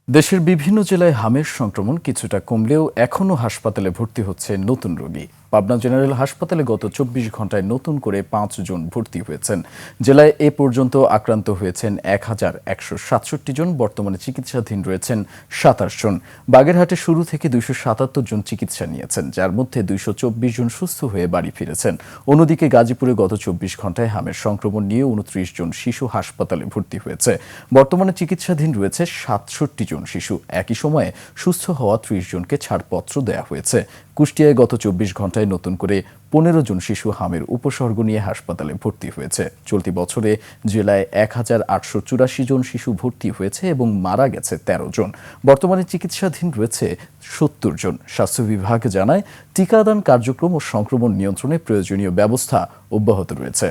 দেশের বিভিন্ন জেলায় হামের সংক্রমণ কিছুটা কমলেও এখনও হাসপাতালে ভর্তি হচ্ছে নতুন রোগী। পাবনা জেনারেল হাসপাতালে গত ২৪ ঘন্টায় নতুন করে ৫ জন ভর্তি হয়েছেন। জেলায় এ পর্যন্ত আক্রান্ত হয়েছেন ১,১৬৭ জন। বর্তমানে চিকিৎসাধীন রয়েছেন ২৭ জন। বাগেরহাটে শুরু থেকে ২৭৭ জন চিকিৎসা নিয়েছেন, যার মধ্যে ২২৪ জন সুস্থ হয়ে বাড়ি ফিরেছেন। অন্যদিকে গাজীপুরে গত ২৪ ঘন্টায় হামের সংক্রমণ নিয়ে ২৯ জন শিশু হাসপাতালে ভর্তি হয়েছে। বর্তমানে চিকিৎসাধীন রয়েছে ৬৭ জন শিশু। একই সময়ে সুস্থ হওয়া ৩০ জনকে ছাড়পত্র দেওয়া হয়েছে। কুষ্টিয়ায় গত ২৪ ঘন্টায় নতুন করে ১৫ জন শিশু হামের উপসর্গ নিয়ে হাসপাতালে ভর্তি হয়েছে। চলতি বছরে জেলায় ১,৮৮৪ জন শিশু ভর্তি হয়েছে এবং মারা গেছে ১৩ জন। বর্তমানে চিকিৎসাধীন রয়েছে ৭০ জন। স্বাস্থ্য বিভাগ জানায়, টিকাদান কার্যক্রম ও সংক্রমণ নিয়ন্ত্রণে প্রয়োজনীয় ব্যবস্থা অব্যাহত রয়েছে।